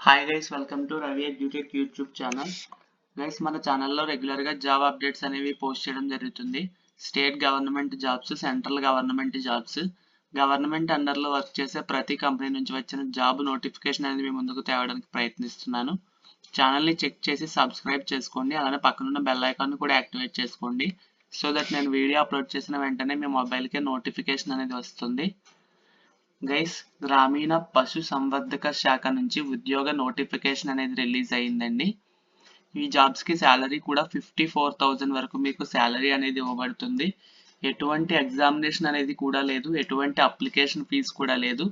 Hi guys, welcome to Ravi edutech YouTube channel. Guys, మన ఛానల్లో రెగ్యులర్గా జాబ్ అప్డేట్స్ అనేవి పోస్ట్ చేయడం జరుగుతుంది. State government jobs, central government jobs, government అండర్లో వర్క్ చేసే ప్రతి కంపెనీ నుంచి వచ్చిన జాబ్ నోటిఫికేషన్ అనేది మీ ముందుకు తేవడానికి ప్రయత్నిస్తున్నాను. ఛానల్ని చెక్ చేసి సబ్స్క్రైబ్ చేసుకోండి, అలానే పక్కనున్న బెల్ ఐకాన్ కూడా యాక్టివేట్ చేసుకోండి. సో దట్ నేను వీడియో అప్లోడ్ చేసిన వెంటనే మీ మొబైల్కే నోటిఫికేషన్ అనేది వస్తుంది. గైస్, గ్రామీణ పశు సంవర్ధక శాఖ నుంచి ఉద్యోగ నోటిఫికేషన్ అనేది రిలీజ్ అయ్యిందండి. ఈ జాబ్స్ కి శాలరీ కూడా 54,000 వరకు మీకు శాలరీ అనేది ఇవ్వబడుతుంది. ఎటువంటి ఎగ్జామినేషన్ అనేది కూడా లేదు, ఎటువంటి అప్లికేషన్ ఫీజు కూడా లేదు.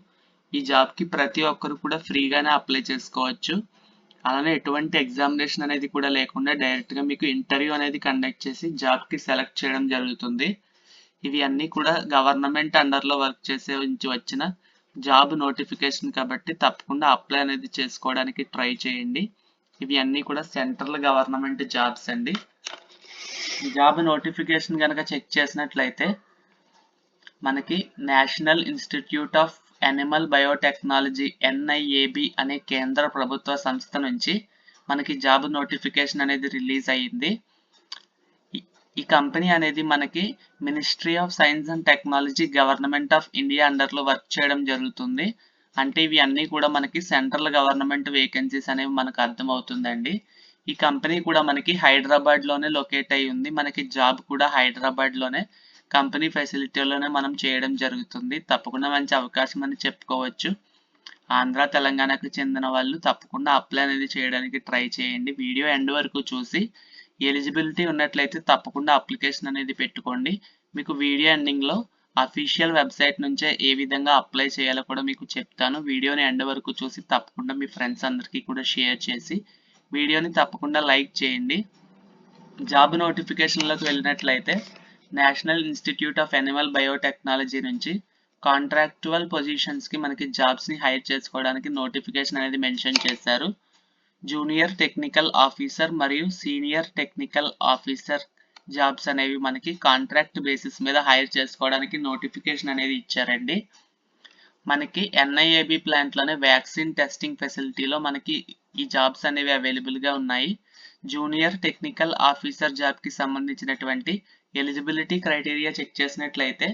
ఈ జాబ్ కి ప్రతి ఒక్కరు కూడా ఫ్రీగానే అప్లై చేసుకోవచ్చు. అలానే ఎటువంటి ఎగ్జామినేషన్ అనేది కూడా లేకుండా డైరెక్ట్ గా మీకు ఇంటర్వ్యూ అనేది కండక్ట్ చేసి జాబ్ కి సెలెక్ట్ చేయడం జరుగుతుంది. ఇవి అన్నీ కూడా గవర్నమెంట్ అండర్లో వర్క్ చేసే నుంచి వచ్చిన జాబ్ నోటిఫికేషన్ కాబట్టి తప్పకుండా అప్లై అనేది చేసుకోవడానికి ట్రై చేయండి. ఇవి అన్నీ కూడా సెంట్రల్ గవర్నమెంట్ జాబ్స్ అండి. జాబ్ నోటిఫికేషన్ కనుక చెక్ చేసినట్లయితే మనకి national institute of animal biotechnology NIAB అనే కేంద్ర ప్రభుత్వ సంస్థ నుంచి మనకి జాబ్ నోటిఫికేషన్ అనేది రిలీజ్ అయ్యింది. ఈ కంపెనీ అనేది మనకి ministry of science and technology government of India అండర్లో వర్క్ చేయడం జరుగుతుంది. అంటే ఇవి అన్నీ కూడా మనకి సెంట్రల్ గవర్నమెంట్ వేకెన్సీస్ అనేవి మనకు అర్థమవుతుందండి. ఈ కంపెనీ కూడా మనకి హైదరాబాద్లోనే లొకేట్ అయి ఉంది. మనకి జాబ్ కూడా హైదరాబాద్లోనే కంపెనీ ఫెసిలిటీలోనే మనం చేయడం జరుగుతుంది. తప్పకుండా మంచి అవకాశం అని చెప్పుకోవచ్చు. ఆంధ్ర తెలంగాణకు చెందిన వాళ్ళు తప్పకుండా అప్లై అనేది చేయడానికి ట్రై చేయండి. వీడియో ఎండ్ వరకు చూసి ఎలిజిబిలిటీ ఉన్నట్లయితే తప్పకుండా అప్లికేషన్ అనేది పెట్టుకోండి. మీకు వీడియో ఎండింగ్లో అఫీషియల్ వెబ్సైట్ నుంచే ఏ విధంగా అప్లై చేయాలో కూడా మీకు చెప్తాను. వీడియోని ఎండ్ వరకు చూసి తప్పకుండా మీ ఫ్రెండ్స్ అందరికీ కూడా షేర్ చేసి వీడియోని తప్పకుండా లైక్ చేయండి. జాబ్ నోటిఫికేషన్లోకి వెళ్ళినట్లయితే national institute of animal biotechnology నుంచి కాంట్రాక్చువల్ పొజిషన్స్కి మనకి జాబ్స్ని హైర్ చేసుకోవడానికి నోటిఫికేషన్ అనేది మెన్షన్ చేశారు. జూనియర్ టెక్నికల్ ఆఫీసర్ మరియు సీనియర్ టెక్నికల్ ఆఫీసర్ జాబ్స్ అనేవి మనకి కాంట్రాక్ట్ బేసిస్ మీద హైర్ చేసుకోవడానికి నోటిఫికేషన్ అనేది ఇచ్చారండి. మనకి NIAB ప్లాంట్లోనే వ్యాక్సిన్ టెస్టింగ్ ఫెసిలిటీలో మనకి ఈ జాబ్స్ అనేవి అవైలబుల్గా ఉన్నాయి. జూనియర్ టెక్నికల్ ఆఫీసర్ జాబ్కి సంబంధించినటువంటి ఎలిజిబిలిటీ క్రైటీరియా చెక్ చేసినట్లయితే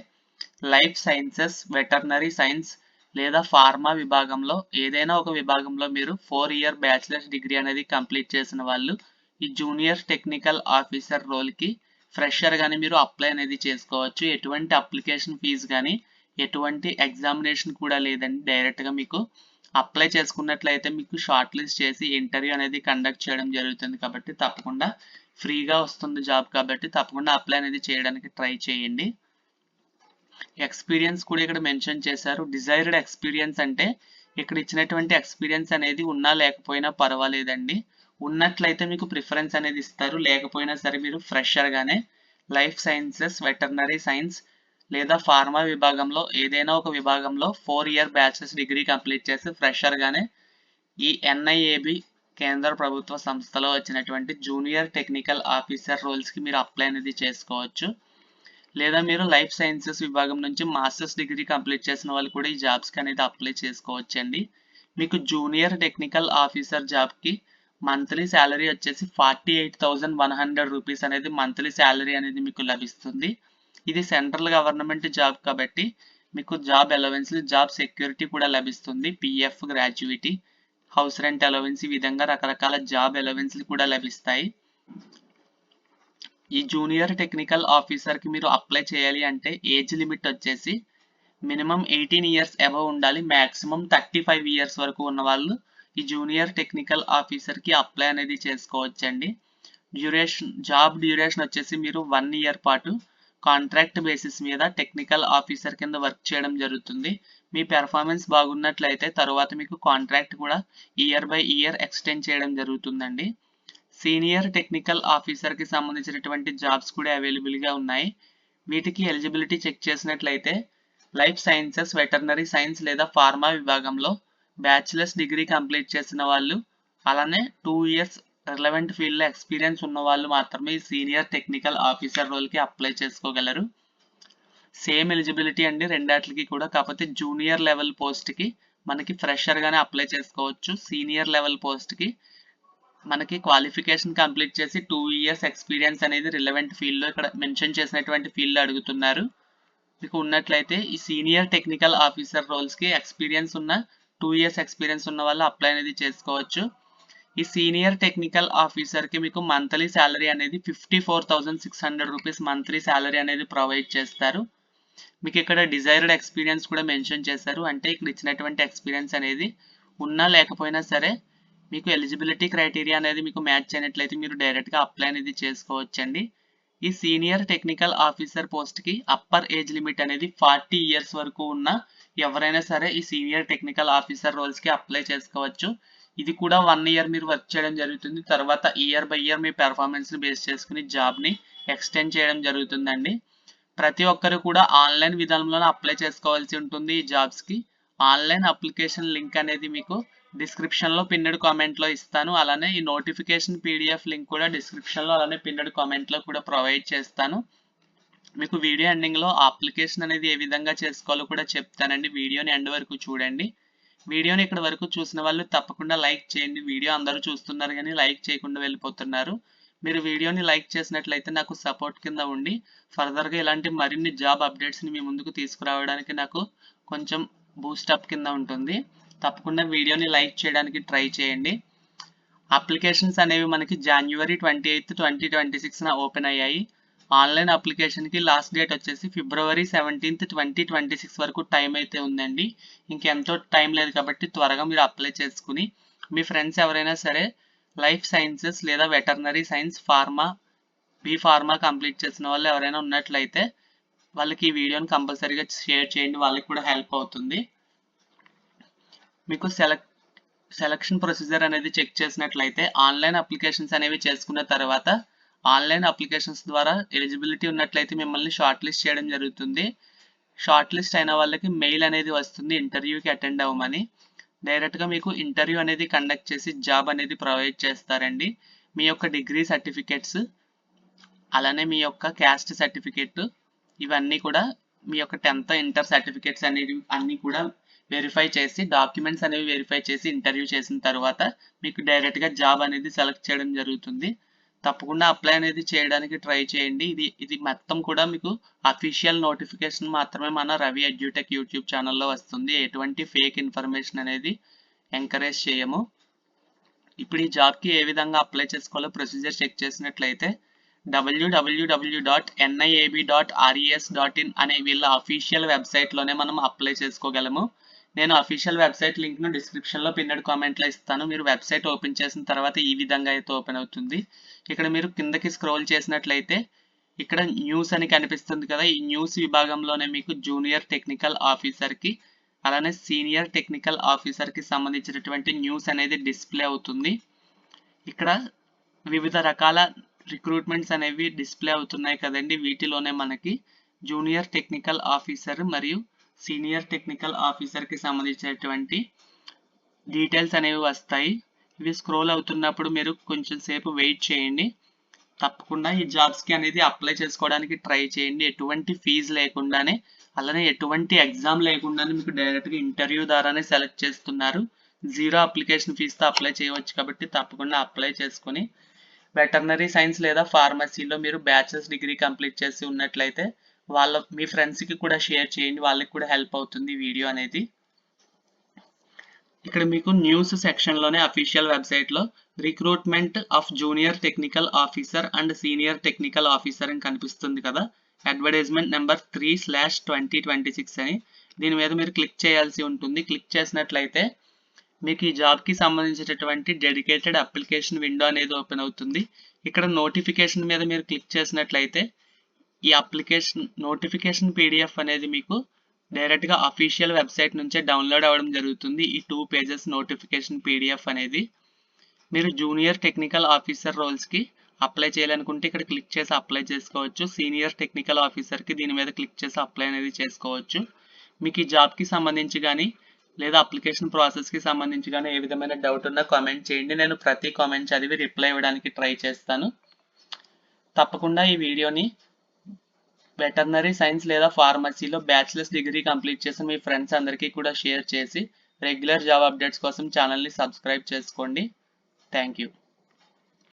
లైఫ్ సైన్సెస్, వెటర్నరీ సైన్స్ లేదా ఫార్మా విభాగంలో ఏదైనా ఒక విభాగంలో మీరు 4 ఇయర్ బ్యాచిలర్స్ డిగ్రీ అనేది కంప్లీట్ చేసిన వాళ్ళు ఈ జూనియర్ టెక్నికల్ ఆఫీసర్ రోల్కి ఫ్రెషర్ కానీ మీరు అప్లై అనేది చేసుకోవచ్చు. ఎటువంటి అప్లికేషన్ ఫీజు కానీ ఎటువంటి ఎగ్జామినేషన్ కూడా లేదండి. డైరెక్ట్గా మీకు అప్లై చేసుకున్నట్లయితే మీకు షార్ట్ లిస్ట్ చేసి ఇంటర్వ్యూ అనేది కండక్ట్ చేయడం జరుగుతుంది. కాబట్టి తప్పకుండా ఫ్రీగా వస్తుంది జాబ్, కాబట్టి తప్పకుండా అప్లై అనేది చేయడానికి ట్రై చేయండి. ఎక్స్పీరియన్స్ కూడా ఇక్కడ మెన్షన్ చేశారు. డిజైర్డ్ ఎక్స్పీరియన్స్ అంటే ఇక్కడ ఇచ్చినటువంటి ఎక్స్పీరియన్స్ అనేది ఉన్నా లేకపోయినా పర్వాలేదండి. ఉన్నట్లయితే మీకు ప్రిఫరెన్స్ అనేది ఇస్తారు, లేకపోయినా సరే మీరు ఫ్రెషర్గానే లైఫ్ సైన్సెస్, వెటర్నరీ సైన్స్ లేదా ఫార్మా విభాగంలో ఏదైనా ఒక విభాగంలో 4 ఇయర్ బ్యాచిలర్స్ డిగ్రీ కంప్లీట్ చేసి ఫ్రెషర్గానే ఈ NIAB కేంద్ర ప్రభుత్వ సంస్థలో వచ్చినటువంటి జూనియర్ టెక్నికల్ ఆఫీసర్ రోల్స్కి మీరు అప్లై అనేది చేసుకోవచ్చు. లేదా మీరు లైఫ్ సైన్సెస్ విభాగం నుంచి మాస్టర్స్ డిగ్రీ కంప్లీట్ చేసిన వాళ్ళు కూడా ఈ జాబ్స్కి అనేది అప్లై చేసుకోవచ్చండి. మీకు జూనియర్ టెక్నికల్ ఆఫీసర్ జాబ్కి మంత్లీ శాలరీ వచ్చేసి 48,100 రూపీస్ అనేది మంత్లీ శాలరీ అనేది మీకు లభిస్తుంది. ఇది సెంట్రల్ గవర్నమెంట్ జాబ్ కాబట్టి మీకు జాబ్ అలవెన్స్, జాబ్ సెక్యూరిటీ కూడా లభిస్తుంది. PF, gratuity, house rent allowance, ఈ విధంగా రకరకాల జాబ్ అలవెన్స్లు కూడా లభిస్తాయి. ఈ జూనియర్ టెక్నికల్ ఆఫీసర్కి మీరు అప్లై చేయాలి అంటే ఏజ్ లిమిట్ వచ్చేసి మినిమం 18 ఇయర్స్ అబవ్ ఉండాలి. మ్యాక్సిమం 35 ఇయర్స్ వరకు ఉన్న వాళ్ళు ఈ జూనియర్ టెక్నికల్ ఆఫీసర్కి అప్లై అనేది చేసుకోవచ్చండి. జాబ్ డ్యూరేషన్ వచ్చేసి మీరు 1 ఇయర్ పాటు కాంట్రాక్ట్ బేసిస్ మీద టెక్నికల్ ఆఫీసర్ కింద వర్క్ చేయడం జరుగుతుంది. మీ పెర్ఫార్మెన్స్ బాగున్నట్లయితే తర్వాత మీకు కాంట్రాక్ట్ కూడా ఇయర్ బై ఇయర్ ఎక్స్టెండ్ చేయడం జరుగుతుందండి. సీనియర్ టెక్నికల్ ఆఫీసర్కి సంబంధించినటువంటి జాబ్స్ కూడా అవైలబుల్గా ఉన్నాయి. వీటికి ఎలిజిబిలిటీ చెక్ చేసినట్లయితే లైఫ్ సైన్సెస్, వెటర్నరీ సైన్స్ లేదా ఫార్మా విభాగంలో బ్యాచిలర్స్ డిగ్రీ కంప్లీట్ చేసిన వాళ్ళు, అలానే 2 ఇయర్స్ రిలవెంట్ ఫీల్డ్లో ఎక్స్పీరియన్స్ ఉన్న వాళ్ళు మాత్రమే ఈ సీనియర్ టెక్నికల్ ఆఫీసర్ రోల్కి అప్లై చేసుకోగలరు. సేమ్ ఎలిజిబిలిటీ అండి రెండాట్లకి కూడా, కాకపోతే జూనియర్ లెవెల్ పోస్ట్కి మనకి ఫ్రెషర్ గానే అప్లై చేసుకోవచ్చు. సీనియర్ లెవెల్ పోస్ట్ కి మనకి క్వాలిఫికేషన్ కంప్లీట్ చేసి 2 years ఎక్స్పీరియన్స్ అనేది రిలవెంట్ ఫీల్డ్ లో ఇక్కడ మెన్షన్ చేసినటువంటి ఫీల్డ్ లో అడుగుతున్నారు. మీకు ఉన్నట్లయితే ఈ సీనియర్ టెక్నికల్ ఆఫీసర్ రోల్స్ కి ఎక్స్పీరియన్స్ ఉన్న 2 years ఎక్స్పీరియన్స్ ఉన్న వాళ్ళు అప్లై అనేది చేసుకోవచ్చు. ఈ సీనియర్ టెక్నికల్ ఆఫీసర్ కి మీకు మంత్లీ శాలరీ అనేది 54,600 రూపీస్ మంత్లీ శాలరీ అనేది ప్రొవైడ్ చేస్తారు. మీకు ఇక్కడ డిజైర్డ్ ఎక్స్పీరియన్స్ కూడా మెన్షన్ చేశారు. అంటే ఇక్కడ ఇచ్చినటువంటి ఎక్స్పీరియన్స్ అనేది ఉన్నా లేకపోయినా సరే మీకు ఎలిజిబిలిటీ క్రైటీరియా అనేది మీకు మ్యాచ్ అయినట్లయితే మీరు డైరెక్ట్గా అప్లై అనేది చేసుకోవచ్చండి. ఈ సీనియర్ టెక్నికల్ ఆఫీసర్ పోస్ట్కి అప్పర్ ఏజ్ లిమిట్ అనేది 40 years వరకు ఉన్న ఎవరైనా సరే ఈ సీనియర్ టెక్నికల్ ఆఫీసర్ రోల్స్కి అప్లై చేసుకోవచ్చు. ఇది కూడా 1 year మీరు వర్క్ చేయడం జరుగుతుంది. తర్వాత ఇయర్ బై ఇయర్ మీ పెర్ఫార్మెన్స్ని బేస్ చేసుకుని జాబ్ని ఎక్స్టెండ్ చేయడం జరుగుతుందండి. ప్రతి ఒక్కరు కూడా ఆన్లైన్ విధానంలోనే అప్లై చేసుకోవాల్సి ఉంటుంది ఈ జాబ్స్కి. ఆన్లైన్ అప్లికేషన్ లింక్ అనేది మీకు డిస్క్రిప్షన్లో పిన్నెడ్ కామెంట్లో ఇస్తాను. అలానే ఈ నోటిఫికేషన్ పీడిఎఫ్ లింక్ కూడా డిస్క్రిప్షన్లో అలానే పిన్నెడ్ కామెంట్లో కూడా ప్రొవైడ్ చేస్తాను. మీకు వీడియో ఎండింగ్లో అప్లికేషన్ అనేది ఏ విధంగా చేసుకోవాలో కూడా చెప్తానండి. వీడియోని ఎండ్ వరకు చూడండి. వీడియోని ఇక్కడ వరకు చూసిన వాళ్ళు తప్పకుండా లైక్ చేయండి. వీడియో అందరూ చూస్తున్నారు కానీ లైక్ చేయకుండా వెళ్ళిపోతున్నారు. మీరు వీడియోని లైక్ చేసినట్లయితే నాకు సపోర్ట్ కింద ఉండి ఫర్దర్గా ఇలాంటి మరిన్ని జాబ్ అప్డేట్స్ని మీ ముందుకు తీసుకురావడానికి నాకు కొంచెం బూస్టప్ కింద ఉంటుంది. తప్పకుండా వీడియోని లైక్ చేయడానికి ట్రై చేయండి. అప్లికేషన్స్ అనేవి మనకి January 28, 2026 ఓపెన్ అయ్యాయి. ఆన్లైన్ అప్లికేషన్కి లాస్ట్ డేట్ వచ్చేసి February 17, 2026 వరకు టైం అయితే ఉందండి. ఇంకెంతో టైం లేదు కాబట్టి త్వరగా మీరు అప్లై చేసుకుని మీ ఫ్రెండ్స్ ఎవరైనా సరే లైఫ్ సైన్సెస్ లేదా veterinary science, pharma, pharma complete చేసిన వాళ్ళు ఎవరైనా ఉన్నట్లయితే వాళ్ళకి ఈ వీడియోని కంపల్సరీగా షేర్ చేయండి. వాళ్ళకి కూడా హెల్ప్ అవుతుంది. మీకు సెలక్షన్ ప్రొసీజర్ అనేది చెక్ చేసినట్లయితే ఆన్లైన్ అప్లికేషన్స్ అనేవి చేసుకున్న తర్వాత ఆన్లైన్ అప్లికేషన్స్ ద్వారా ఎలిజిబిలిటీ ఉన్నట్లయితే మిమ్మల్ని షార్ట్ లిస్ట్ చేయడం జరుగుతుంది. షార్ట్ లిస్ట్ అయిన వాళ్ళకి మెయిల్ అనేది వస్తుంది ఇంటర్వ్యూకి అటెండ్ అవ్వమని. డైరెక్ట్గా మీకు ఇంటర్వ్యూ అనేది కండక్ట్ చేసి జాబ్ అనేది ప్రొవైడ్ చేస్తారండి. మీ యొక్క డిగ్రీ సర్టిఫికేట్స్ అలానే మీ యొక్క క్యాస్ట్ సర్టిఫికేట్ ఇవన్నీ కూడా మీ యొక్క 10th ఇంటర్ సర్టిఫికేట్స్ అనేవి అన్నీ కూడా వెరిఫై చేసి డాక్యుమెంట్స్ అనేవి వెరిఫై చేసి ఇంటర్వ్యూ చేసిన తర్వాత మీకు డైరెక్ట్గా జాబ్ అనేది సెలెక్ట్ చేయడం జరుగుతుంది. తప్పకుండా అప్లై అనేది చేయడానికి ట్రై చేయండి. ఇది మొత్తం కూడా మీకు అఫీషియల్ నోటిఫికేషన్ మాత్రమే మన రవి ఎడ్యూటెక్ యూట్యూబ్ ఛానల్లో వస్తుంది. ఎటువంటి ఫేక్ ఇన్ఫర్మేషన్ అనేది ఎంకరేజ్ చేయము. ఇప్పుడు ఈ జాబ్కి ఏ విధంగా అప్లై చేసుకోవాలో ప్రొసీజర్ చెక్ చేసినట్లయితే www.niab.res.in అనే వీళ్ళ అఫీషియల్ వెబ్సైట్లోనే మనం అప్లై చేసుకోగలము. నేను అఫీషియల్ వెబ్సైట్ లింక్ను డిస్క్రిప్షన్లో పిన్నెడ్ కామెంట్లో ఇస్తాను. మీరు వెబ్సైట్ ఓపెన్ చేసిన తర్వాత ఈ విధంగా అయితే ఓపెన్ అవుతుంది. ఇక్కడ మీరు కిందకి స్క్రోల్ చేసినట్లయితే ఇక్కడ న్యూస్ అని కనిపిస్తుంది కదా, ఈ న్యూస్ విభాగంలోనే మీకు జూనియర్ టెక్నికల్ ఆఫీసర్కి అలానే సీనియర్ టెక్నికల్ ఆఫీసర్కి సంబంధించినటువంటి న్యూస్ అనేది డిస్ప్లే అవుతుంది. ఇక్కడ వివిధ రకాల రిక్రూట్మెంట్స్ అనేవి డిస్ప్లే అవుతున్నాయి కదండి. వీటిలోనే మనకి జూనియర్ టెక్నికల్ ఆఫీసర్ మరియు సీనియర్ టెక్నికల్ ఆఫీసర్కి సంబంధించినటువంటి డీటెయిల్స్ అనేవి వస్తాయి. ఇవి స్క్రోల్ అవుతున్నప్పుడు మీరు కొంచెం సేపు వెయిట్ చేయండి. తప్పకుండా ఈ జాబ్స్కి అనేది అప్లై చేసుకోవడానికి ట్రై చేయండి. ఎటువంటి ఫీజు లేకుండానే అలానే ఎటువంటి ఎగ్జామ్ లేకుండానే మీకు డైరెక్ట్గా ఇంటర్వ్యూ ద్వారానే సెలెక్ట్ చేస్తున్నారు. 0 అప్లికేషన్ ఫీజుతో అప్లై చేయవచ్చు కాబట్టి తప్పకుండా అప్లై చేసుకుని వెటర్నరీ సైన్స్ లేదా ఫార్మసీలో మీరు బ్యాచిలర్స్ డిగ్రీ కంప్లీట్ చేసి ఉన్నట్లయితే మీ ఫ్రెండ్స్కి కూడా షేర్ చేయండి. వాళ్ళకి కూడా హెల్ప్ అవుతుంది వీడియో అనేది. ఇక్కడ మీకు న్యూస్ సెక్షన్లోనే అఫీషియల్ వెబ్సైట్లో recruitment of junior technical officer and senior technical officer అని కనిపిస్తుంది కదా, అడ్వర్టైజ్మెంట్ నెంబర్ 3/2026 అని. దీని మీద మీరు క్లిక్ చేయాల్సి ఉంటుంది. క్లిక్ చేసినట్లయితే మీకు ఈ జాబ్కి సంబంధించినటువంటి డెడికేటెడ్ అప్లికేషన్ విండో అనేది ఓపెన్ అవుతుంది. ఇక్కడ నోటిఫికేషన్ మీద మీరు క్లిక్ చేసినట్లయితే ఈ నోటిఫికేషన్ పీడిఎఫ్ అనేది మీకు డైరెక్ట్గా అఫీషియల్ వెబ్సైట్ నుంచే డౌన్లోడ్ అవ్వడం జరుగుతుంది. ఈ 2 pages నోటిఫికేషన్ పీడిఎఫ్ అనేది మీరు జూనియర్ టెక్నికల్ ఆఫీసర్ రోల్స్కి అప్లై చేయాలనుకుంటే ఇక్కడ క్లిక్ చేసి అప్లై చేసుకోవచ్చు. సీనియర్ టెక్నికల్ ఆఫీసర్కి దీని మీద క్లిక్ చేసి అప్లై అనేది చేసుకోవచ్చు. మీకు ఈ జాబ్కి సంబంధించి కానీ లేదా అప్లికేషన్ ప్రాసెస్కి సంబంధించి కానీ ఏ విధమైన డౌట్ ఉన్నా కామెంట్ చేయండి. నేను ప్రతి కామెంట్ చదివి రిప్లై ఇవ్వడానికి ట్రై చేస్తాను. తప్పకుండా ఈ వీడియోని వెటర్నరీ సైన్స్ లేదా ఫార్మసీలో బ్యాచిలర్స్ డిగ్రీ కంప్లీట్ చేసిన మీ ఫ్రెండ్స్ అందరికీ కూడా షేర్ చేసి రెగ్యులర్ జాబ్ అప్డేట్స్ కోసం ఛానల్ని సబ్స్క్రైబ్ చేసుకోండి. Thank you.